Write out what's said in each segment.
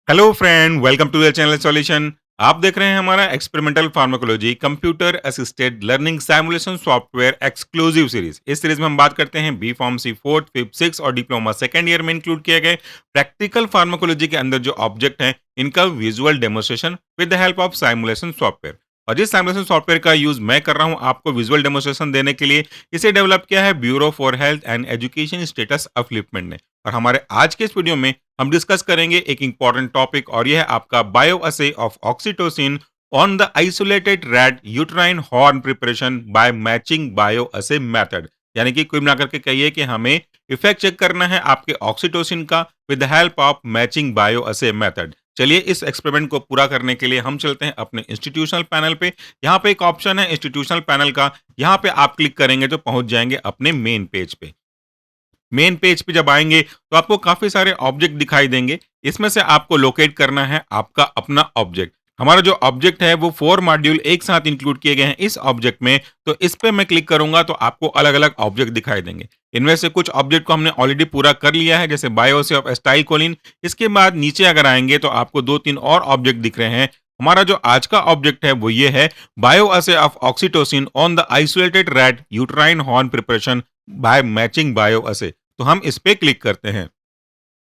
Hello friend, welcome to the channel solution. आप देख रहे हैं हमारा experimental pharmacology computer assisted learning simulation software exclusive series. इस सीरीज में हम बात करते हैं B pharmacy fourth, fifth, six और डिप्लोमा सेकेंड ईयर में इंक्लूड किए गए प्रैक्टिकल फार्माकोलॉजी के अंदर जो ऑब्जेक्ट हैं, इनका visual demonstration with the help of simulation software. और जिस सिमुलेशन सॉफ्टवेयर का यूज मैं कर रहा हूं आपको विजुअल डेमोस्ट्रेशन देने के लिए, इसे डेवलप किया है bureau for health and education status upliftment ने। और हमारे आज के इस वीडियो में हम डिस्कस करेंगे एक इंपॉर्टेंट टॉपिक, और यह है आपका बायो असे of oxytocin on the isolated rat uterine horn preparation bye matching bio असे मेथड। यानी कि कुल मिलाकर के कहिए कि हमें इफेक्ट चेक करना है आपके ऑक्सीटोसिन का with the help of matching bio असे मेथड। चलिए इस एक्सपेरिमेंट को पूरा करने के लिए हम चलते हैं अपने इंस्टीट्यूशनल पैनल पे। यहाँ पे एक ऑप्शन है इंस्टीट्यूशनल पैनल का, यहाँ पे आप क्लिक करेंगे तो पहुंच जाएंगे अपने मेन पेज पे। मेन पेज पे जब आएंगे तो आपको काफी सारे ऑब्जेक्ट दिखाई देंगे। इसमें से आपको लोकेट करना है आपका अपना ऑब्जेक्ट। हमारा जो ऑब्जेक्ट है वो 4 मॉड्यूल एक साथ इंक्लूड किए गए हैं इस ऑब्जेक्ट में। तो इस पे मैं क्लिक करूंगा तो आपको अलग अलग ऑब्जेक्ट दिखाई देंगे। इनमें से कुछ ऑब्जेक्ट को हमने ऑलरेडी पूरा कर लिया है, जैसे बायोसे ऑफ एस्टाइल कोलिन। इसके बाद नीचे अगर आएंगे तो आपको 2-3 और ऑब्जेक्ट दिख रहे हैं। हमारा जो आज का ऑब्जेक्ट है वो ये है, बायो असे of oxytocin on the isolated rat uterine horn preparation bye matching bio असे। तो हम इस पे क्लिक करते हैं।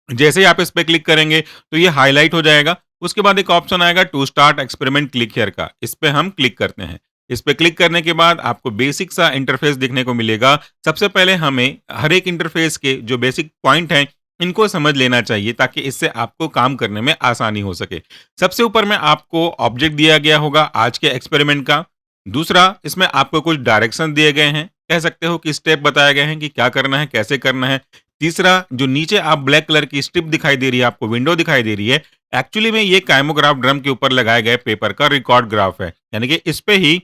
जैसे ही आप इस पे क्लिक करेंगे तो ये हाईलाइट हो जाएगा। उसके बाद एक ऑप्शन आएगा to start experiment click here का, इस पे हम क्लिक करते हैं। इस पे क्लिक करने के बाद आपको बेसिक सा इंटरफेस दिखने को मिलेगा। सबसे पहले हमें हर एक इंटरफेस के जो बेसिक पॉइंट हैं इनको समझ लेना चाहिए, ताकि इससे आपको काम करने में आसानी हो सके। सबसे ऊपर में आपको ऑब्जेक्ट दिया गया होगा आज के एक्सपेरिमेंट का। दूसरा, इसमें आपको कुछ डायरेक्शन दिए गए हैं, कह सकते हो कि स्टेप बताए गए हैं कि क्या करना है, कैसे करना है। तीसरा, जो नीचे आप ब्लैक कलर की स्ट्रिप दिखाई दे रही है, आपको विंडो दिखाई दे रही है, एक्चुअली में ये काइमोग्राफ ड्रम के ऊपर लगाए गए पेपर का रिकॉर्ड ग्राफ है। यानी कि इस पे ही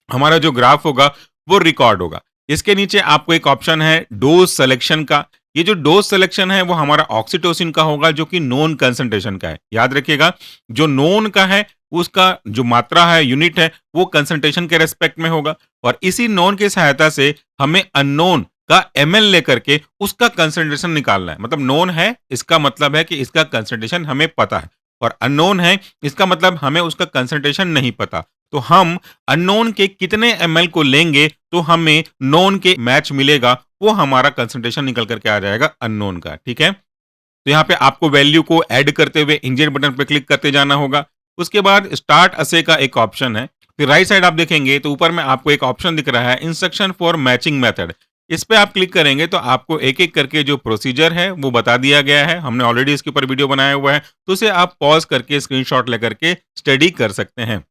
हमारा जो ग्राफ होगा वो रिकॉर्ड होगा। इसके नीचे आपको एक ऑप्शन है डोज सिलेक्शन का। ये जो डोज सिलेक्शन है वो हमारा ऑक्सीटोसिन का होगा, जो कि नोन कंसंट्रेशन का है। याद रखिएगा, जो नोन का है उसका जो मात्रा है, यूनिट है, वो कंसंट्रेशन के रेस्पेक्ट में होगा। और इसी नोन की सहायता से हमें अननोन का एमएल लेकर के उसका कंसंट्रेशन निकालना है। मतलब नोन है इसका मतलब है कि इसका कंसंट्रेशन हमें पता है, और अननोन है इसका मतलब हमें उसका कंसंट्रेशन नहीं पता। तो हम अननोन के कितने एमएल को लेंगे तो हमें नोन के मैच मिलेगा, वो हमारा कंसंट्रेशन निकल करके आ जाएगा अननोन का। ठीक है, तो यहाँ पे आपको वैल्यू को ऐड करते हुए इंजन बटन पे क्लिक करते जाना होगा। उसके बाद स्टार्ट असे का एक ऑप्शन है। फिर राइट साइड आप देखेंगे तो ऊपर में आपको एक ऑप्शन दिख रहा है इंस्ट्रक्शन फॉर मैचिंग मेथड। इस पे आप क्लिक करेंगे तो आपको एक एक करके जो प्रोसीजर है वो बता दिया गया है। हमने ऑलरेडी इसके ऊपर वीडियो बनाया हुआ है, तो उसे आप पॉज करके स्क्रीनशॉट लेकर के स्टडी कर सकते हैं।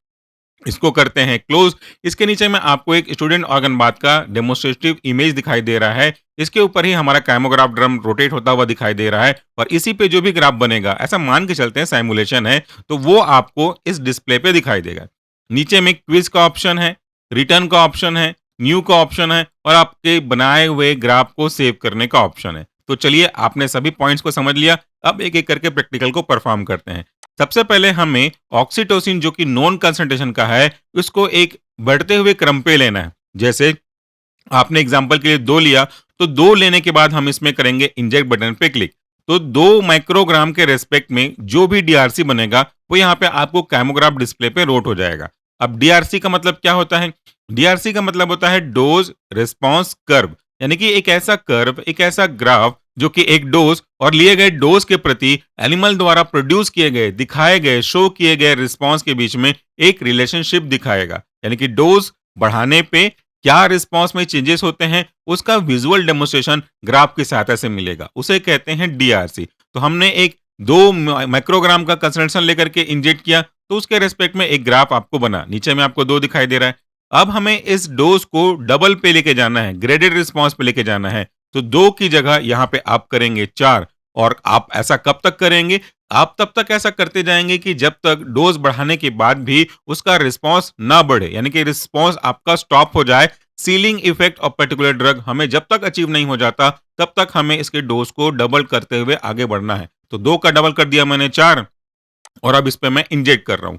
इसको करते हैं क्लोज। इसके नीचे में आपको एक स्टूडेंट ऑर्गन बात का डेमोन्स्ट्रेटिव इमेज दिखाई दे रहा है। इसके ऊपर ही हमारा काइमोग्राफ ड्रम रोटेट होता हुआ दिखाई दे रहा है, और इसी पे जो भी ग्राफ बनेगा, ऐसा मान के चलते हैं सिमुलेशन है, तो वो आपको इस डिस्प्ले पे दिखाई देगा। नीचे में क्विज का ऑप्शन है, रिटर्न का ऑप्शन है, न्यू का ऑप्शन है, और आपके बनाए हुए ग्राफ को सेव करने का ऑप्शन है। तो चलिए, आपने सभी पॉइंट्स को समझ लिया। अब एक एक करके प्रैक्टिकल को परफॉर्म करते हैं। सबसे पहले हमें ऑक्सीटोसिन, जो कि नॉन कंसंट्रेशन का है, उसको एक बढ़ते हुए क्रम पे लेना है। जैसे आपने एग्जांपल के लिए 2 लिया, तो 2 लेने के बाद हम इसमें करेंगे इंजेक्ट बटन पे क्लिक। तो 2 माइक्रोग्राम के रेस्पेक्ट में जो भी डीआरसी बनेगा वो यहाँ पे आपको काइमोग्राफ डिस्प्ले पे रोट हो जाएगा। अब डीआरसी का मतलब क्या होता है? डीआरसी का मतलब होता है डोज रिस्पांस कर्व। यानी कि एक ऐसा कर्व, एक ऐसा ग्राफ जो कि एक डोज और लिए गए डोज के प्रति एनिमल द्वारा प्रोड्यूस किए गए, दिखाए गए, शो किए गए रिस्पांस के बीच में एक रिलेशनशिप दिखाएगा। यानी कि डोज बढ़ाने पे क्या रिस्पांस में चेंजेस होते हैं, उसका विजुअल डेमोन्स्ट्रेशन ग्राफ की सहायता से मिलेगा। उसे कहते हैं डीआरसी। तो हमने एक 2 माइक्रोग्राम का कंसंट्रेशन लेकर के इंजेक्ट किया, तो उसके रेस्पेक्ट में एक ग्राफ आपको बना। नीचे में आपको 2 दिखाई दे रहा है। अब हमें इस डोज को डबल पे लेके जाना है, ग्रेडेड रिस्पांस पे लेके जाना है। तो 2 की जगह यहाँ पे आप करेंगे 4। और आप ऐसा कब तक करेंगे? आप तब तक ऐसा करते जाएंगे कि जब तक डोज बढ़ाने के बाद भी उसका रिस्पांस ना बढ़े, यानी कि रिस्पांस आपका स्टॉप हो जाए। Ceiling effect of particular drug हमें जब तक अचीव नहीं हो जाता, तब तक हमें इसके डोज को डबल करते हुए आगे बढ़ना है। तो 2 का डबल कर दिया मैंने 4, और अब इस पे मैं इंजेक्ट कर रहा हूं।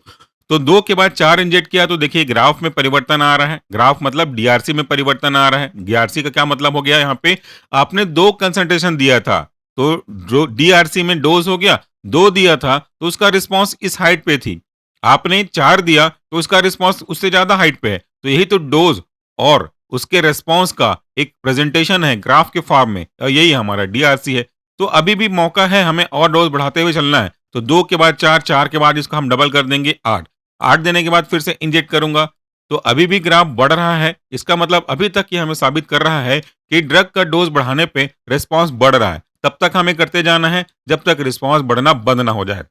तो 2 के बाद 4 इंजेक्ट किया, तो देखिए ग्राफ में परिवर्तन आ रहा है। ग्राफ मतलब डीआरसी में परिवर्तन आ रहा है। डीआरसी का क्या मतलब हो गया? यहाँ पे आपने 2 कंसंट्रेशन दिया था, तो जो डीआरसी में डोज हो गया, 2 दिया था तो उसका रिस्पॉन्स इस हाइट पे थी। आपने 4 दिया तो उसका रिस्पॉन्स उससे ज़्यादा हाइट पे है। तो यही तो डोज़ और उसके रिस्पॉन्स का एक प्रेज़ेंटेशन है ग्राफ के फॉर्म में, यही हमारा डीआरसी है। तो अभी भी मौका है, हमें और डोज़ बढ़ाते हुए चलना है। तो 2 के बाद 4, 4 के बाद इसको हम डबल कर देंगे 8। 8 देने के बाद फिर से इंजेक्ट करूँगा, तो अभी भी ग्राफ बढ़ रहा है। इसका मतलब अभी तक ये हमें साबित कर रहा है कि ड्रग का डोज़ बढ़ाने पे रिस्पॉन्स बढ़ रहा है। तब तक हमें करते जाना है जब तक रिस्पॉन्स बढ़ना बंद ना हो जाए।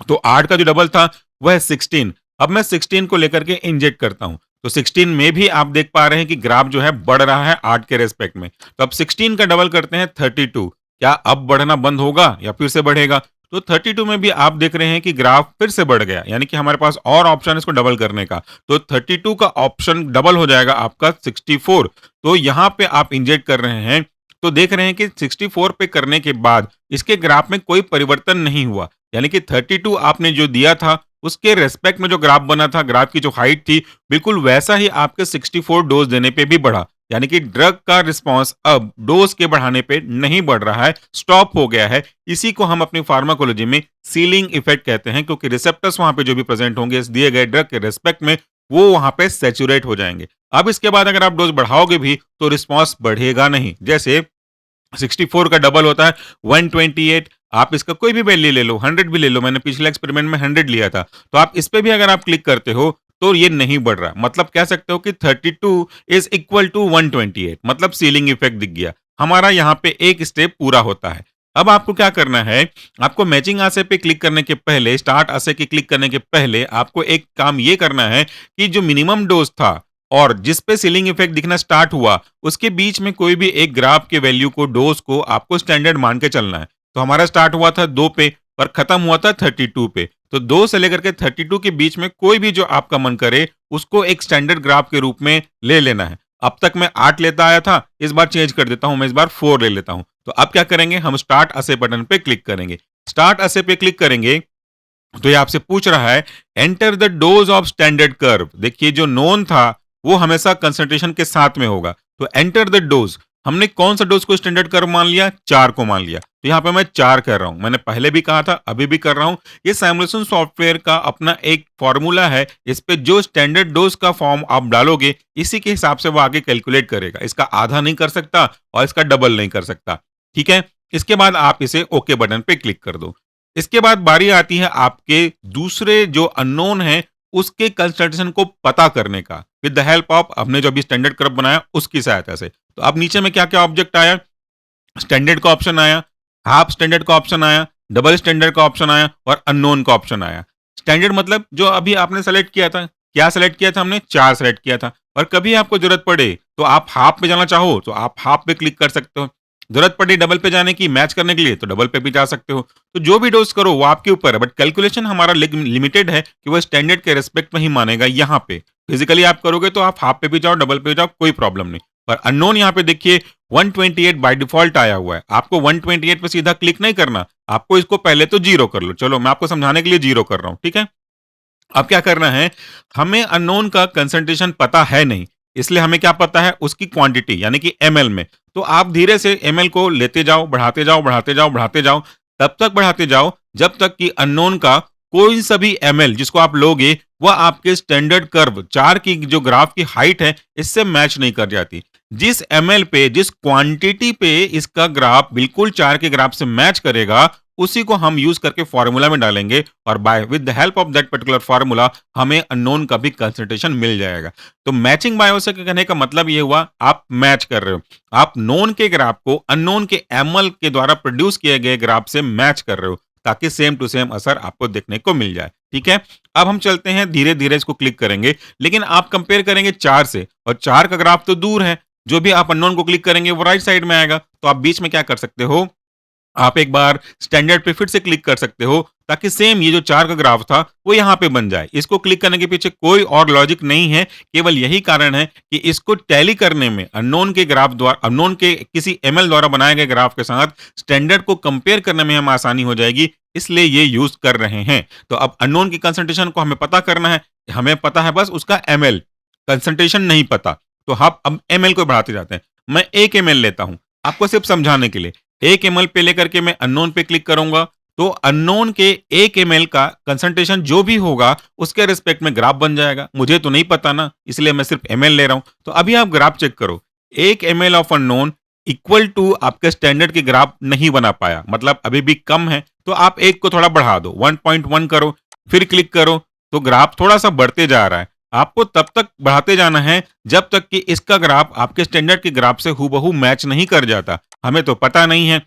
तो 8 का जो डबल था वो है 16। अब मैं 16 को लेकर के इंजेक्ट करता हूँ। तो 16 में भी आप देख पा रहे हैं कि ग्राफ जो है बढ़ रहा है 8 के रिस्पेक्ट में। तो अब 16 का डबल करते हैं 32। क्या अब बढ़ना बंद होगा या फिर से बढ़ेगा? तो 32 में भी आप देख रहे हैं कि ग्राफ फिर से बढ़ गया, यानी कि हमारे पास और ऑप्शन है इसको डबल करने का। तो 32 का ऑप्शन डबल हो जाएगा आपका 64। तो यहाँ पे आप इंजेक्ट कर रहे हैं, तो देख रहे हैं कि 64 पे करने के बाद इसके ग्राफ में कोई परिवर्तन नहीं हुआ। यानी कि 32 आपने जो दिया था, उसके रिस्पेक्ट में जो ग्राफ बना था, ग्राफ की जो हाइट थी, बिल्कुल वैसा ही आपके 64 डोज़ देने पे भी बढ़ा। यानी कि ड्रग का रिस्पॉन्स अब डोज़ के बढ़ाने पे नहीं बढ़ रहा है, स्टॉप हो गया है। इसी को हम अपनी फार्माकोलॉजी में सीलिंग इफेक्ट कहते हैं, क्योंकि रिसेप्टर्स वहाँ पे जो भी प्रेज़ेंट होंगे इस दिए गए ड्रग के रिस्पेक्ट में, वो वहाँ पे सैचुरेट हो जाएँगे। अब इसके बाद अगर आप डोज़ बढ़ाओगे भी, तो रिस्पॉन्स बढ़ेगा नहीं। जैसे 64 का डबल होता है 128। आप इसका कोई भी वैल्यू ले लो, 100 भी ले लो, मैंने पिछले एक्सपेरिमेंट में 100 लिया था। तो आप इस पे भी अगर आप क्लिक करते हो, तो ये नहीं बढ़ रहा। मतलब कह सकते हो कि 32 इज़ इक्वल टू 128, मतलब सीलिंग इफेक्ट दिख गया। हमारा यहाँ पे एक स्टेप पूरा होता है। अब आपको क्या करना है, आपको मैचिंग आसे पे क्लिक करने के पहले, स्टार्ट आसे के क्लिक करने के पहले आपको एक काम ये करना है कि जो मिनिमम डोज़ था और जिस पे सीलिंग इफेक्ट दिखना स्टार्ट हुआ, उसके बीच में कोई भी एक ग्राफ के वैल्यू को, डोज़ को आपको स्टैंडर्ड मान के चलना है। तो हमारा स्टार्ट हुआ था 2 पे, पर खत्म हुआ था 32 पे। तो 2 से लेकर के 32 के बीच में कोई भी जो आपका मन करे, उसको एक स्टैंडर्ड ग्राफ के रूप में ले लेना है। अब तक मैं 8 लेता आया था, इस बार चेंज कर देता हूँ, मैं इस बार 4 ले लेता हूँ। तो अब क्या करेंगे, हम स्टार्ट असे बटन पे क्लिक करेंगे। स्टार्ट असे पे क्लिक करेंगे, तो ये आपसे पूछ रहा है enter the dose of standard curve. देखिए जो नोन था वो हमेशा कंसंट्रेशन के साथ में होगा। तो एंटर द डोज, हमने कौन सा डोज को स्टैंडर्ड कर्व मान लिया, 4 को मान लिया। तो यहाँ पे मैं 4 कर रहा हूं, मैंने पहले भी कहा था, अभी भी कर रहा हूं। ये सिमुलेशन सॉफ्टवेयर का अपना एक फॉर्मूला है, इस पे जो स्टैंडर्ड डोज का फॉर्म आप डालोगे, इसी के हिसाब से वो आगे कैलकुलेट करेगा। इसका आधा नहीं कर सकता और इसका डबल नहीं कर सकता। ठीक है, इसके बाद आप इसे ओके बटन पे क्लिक कर दो। इसके बाद बारी आती है आपके दूसरे जो अननोन है, उसके कंसंट्रेशन को पता करने का, विद द हेल्प ऑफ हमने जो अभी स्टैंडर्ड कर्व बनाया उसकी सहायता से। तो अब नीचे में क्या-क्या ऑब्जेक्ट आया, स्टैंडर्ड का ऑप्शन आया, हाफ स्टैंडर्ड का ऑप्शन आया, डबल स्टैंडर्ड का ऑप्शन आया और अननोन का ऑप्शन आया। स्टैंडर्ड मतलब जो अभी आपने सेलेक्ट किया था, क्या सेलेक्ट किया था हमने, 4 सेलेक्ट किया था। और कभी आपको जरूरत पड़े तो आप हाफ पे जाना चाहो तो आप हाफ पे क्लिक कर सकते हो। जरूरत पड़ी डबल पे जाने की, मैच करने के लिए, तो डबल पे भी जा सकते हो। तो जो भी डोज करो वो आपके ऊपर है, बट कैलकुलेशन हमारा लिमिटेड है कि वो स्टैंडर्ड के रिस्पेक्ट में ही मानेगा। यहाँ पे फिजिकली आप करोगे तो आप हाफ पे भी जाओ, डबल पे भी जाओ, कोई प्रॉब्लम नहीं। पर अननोन यहाँ पे देखिए 128 बाय डिफॉल्ट आया हुआ है। आपको 128 पे सीधा क्लिक नहीं करना, आपको इसको पहले तो जीरो कर लो। चलो मैं आपको समझाने के लिए जीरो कर रहा हूँ, ठीक है। अब क्या करना है, हमें अननोन का कंसंट्रेशन पता है नहीं, इसलिए हमें क्या पता है, उसकी क्वांटिटी यानी कि एमएल में। तो आप धीरे से एमएल को लेते जाओ, बढ़ाते जाओ, बढ़ाते जाओ, बढ़ाते जाओ, तब तक बढ़ाते जाओ जब तक कि अननोन का कोई सा भी एमएल जिसको आप लोगे वह आपके स्टैंडर्ड कर्व 4 की जो ग्राफ की हाइट है इससे मैच नहीं कर जाती। जिस एमएल पे, जिस क्वांटिटी पे इसका ग्राफ बिल्कुल 4 के ग्राफ से मैच करेगा, उसी को हम यूज करके फॉर्मूला में डालेंगे और by with the help of that particular formula हमें अननोन का भी कंसंट्रेशन मिल जाएगा। तो मैचिंग बायो से कहने का मतलब ये हुआ, आप मैच कर रहे हो, आप नोन के ग्राफ को अननोन के एमएल के द्वारा प्रोड्यूस किए गए ग्राफ से मैच कर रहे हो, ताकि सेम टू सेम असर आपको देखने को मिल जाए। ठीक है, अब हम चलते हैं धीरे धीरे इसको क्लिक करेंगे, लेकिन आप कंपेयर करेंगे 4 से, और 4 का ग्राफ तो दूर है। जो भी आप अननोन को क्लिक करेंगे वो राइट साइड में आएगा। तो आप बीच में क्या कर सकते हो, आप एक बार स्टैंडर्ड पे फिर से क्लिक कर सकते हो, ताकि सेम ये जो 4 का ग्राफ था वो यहाँ पे बन जाए। इसको क्लिक करने के पीछे कोई और लॉजिक नहीं है, केवल यही कारण है कि इसको टैली करने में अननोन के ग्राफ द्वारा, अननोन के किसी एमएल द्वारा बनाए गए ग्राफ के साथ स्टैंडर्ड को कंपेयर करने में हम आसानी हो जाएगी, इसलिए ये यूज कर रहे हैं। तो अब अननोन की कंसंट्रेशन को हमें पता करना है, हमें पता है बस उसका एमएल, कंसंट्रेशन नहीं पता। तो हम अब एमएल को बढ़ाते जाते हैं। मैं 1 एमएल लेता हूं आपको सिर्फ समझाने के लिए। 1 एमएल पे लेकर के मैं अननोन पे क्लिक करूंगा, तो अननोन के 1 एमएल का कंसंट्रेशन जो भी होगा, उसके रिस्पेक्ट में ग्राफ बन जाएगा। मुझे तो नहीं पता ना, इसलिए मैं सिर्फ एमएल ले रहा हूँ। तो अभी आप ग्राफ चेक करो, 1 ML of unknown equal to आपके स्टैंडर्ड के ग्राफ नहीं बना पाया, मतलब अभी भी कम है। तो आप 1 को थोड़ा बढ़ा दो, 1.1 करो, फिर क्लिक करो, तो ग्राफ थोड़ा-सा बढ़ते जा रहा है। आपको तब तक बढ़ाते जाना है, जब तक कि इसका ग्राफ आपके स्टैंडर्ड के ग्राफ से हूबहू मैच नहीं कर जाता। हमें तो पता नहीं है,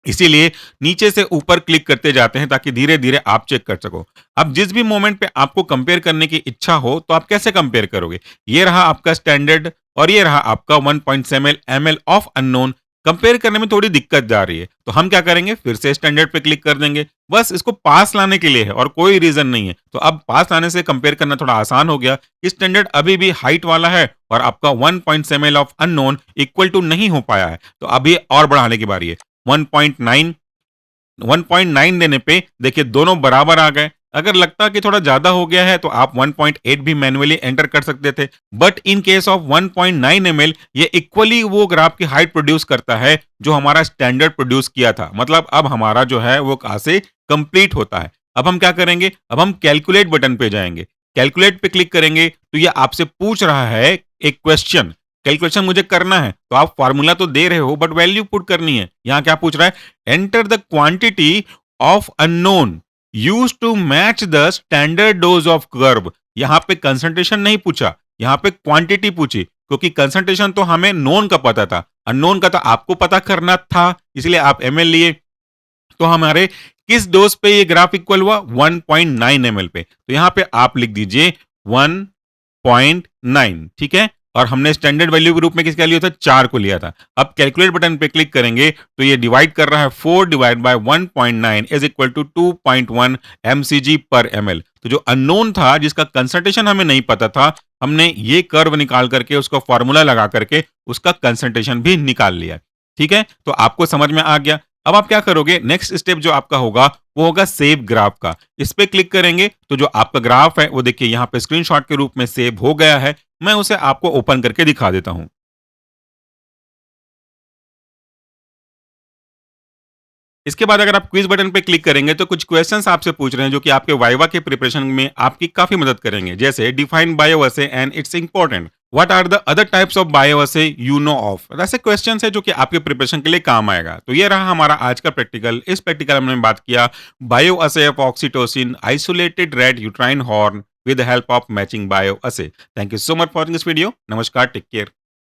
इसीलिए नीचे से ऊपर क्लिक करते जाते हैं ताकि धीरे-धीरे आप चेक कर सको। अब जिस भी मोमेंट पे आपको कंपेयर करने की इच्छा हो, तो आप कैसे कंपेयर करोगे? ये रहा आपका स्टैंडर्ड और ये रहा आपका 1.7 एमएल ऑफ अननोन। कंपेयर करने में थोड़ी दिक्कत जा रही है, तो हम क्या करेंगे? फिर से स्टैंडर्ड पे क्लिक कर देंगे। बस इसको पास लाने के लिए है और कोई रीज़न नहीं है। तो अब पास लाने से कंपेयर करना थोड़ा आसान हो गया। स्टैंडर्ड अभी भी हाइट वाला है और आपका 1.7 ML of unknown equal to नहीं हो पाया है। तो अभी और बढ़ाने की बारी है। 1.9 1.9 देने पे देखिए दोनों बराबर आ गए। अगर लगता कि थोड़ा ज़्यादा हो गया है तो आप 1.8 भी मैन्युअली एंटर कर सकते थे। But in case of 1.9 ML ये इक्वली वो ग्राफ की हाइट प्रोड्यूस करता है जो हमारा स्टैंडर्ड प्रोड्यूस किया था। मतलब अब हमारा जो है वो कहाँ से कंप्लीट होता है। अब हम क्या करेंगे? अब हम कैलकुलेट बटन पे जाएँगे। कैलकुलेट पे क्लिक करेंगे तो ये आपसे पूछ रहा है एक क्वेश्चन। कैलकुलेशन मुझे करना है, तो आप फार्मूला तो दे रहे हो बट वैल्यू पुट करनी है। यहाँ क्या पूछ रहा है? Enter the quantity of unknown used to match the standard dose of curve. यहाँ पे कंसंट्रेशन नहीं पूछा, यहाँ पे क्वांटिटी पूछी, क्योंकि कंसंट्रेशन तो हमें नोन का पता था, अननोन का तो आपको पता करना था, इसलिए आप एमएल लिए। तो हमारे किस डोज पे ये ग्राफ इक्वल हुआ? 1.9 एमएल पे। तो यहाँ पे आप लिख दीजिए 1.9, ठीक है। और हमने स्टैंडर्ड वैल्यू के रूप में किसका लिया था? 4 को लिया था। अब कैलकुलेट बटन पे क्लिक करेंगे तो ये डिवाइड कर रहा है, 4 divide by 1.9 is equal to 2.1 mcg पर ml। तो जो अननोन था, जिसका कंसंट्रेशन हमें नहीं पता था, हमने ये कर्व निकाल करके उसका फॉर्मूला लगा करके उसका कंसंट्रेशन भी निकाल लिया। ठीक है, तो आपको समझ में आ गया। अब आप क्या करोगे? नेक्स्ट स्टेप जो आपका होगा वो होगा सेव ग्राफ का। इस पे क्लिक करेंगे तो जो आपका ग्राफ है वो देखिए यहाँ पे स्क्रीनशॉट के रूप में सेव हो गया है। मैं उसे आपको ओपन करके दिखा देता हूँ। इसके बाद अगर आप क्विज बटन पे क्लिक करेंगे तो कुछ क्वेश्चंस आपसे पूछ रहे हैं जो कि आपके वाइवा के प्रिपरेशन में आपकी काफी मदद करेंगे। जैसे define bioassay and it's important, what are the other types of bioassay you know of. ऐसे क्वेश्चंस है जो कि आपके प्रिपरेशन के लिए काम आएगा। तो ये रहा हमारा आज का प्रैक्टिकल। इस प्रैक्टिकल में हमने बात किया bioassay of oxytocin isolated rat uterine horn with the help of matching bioassay. Thank you so much for watching this video. Namaskar, take care.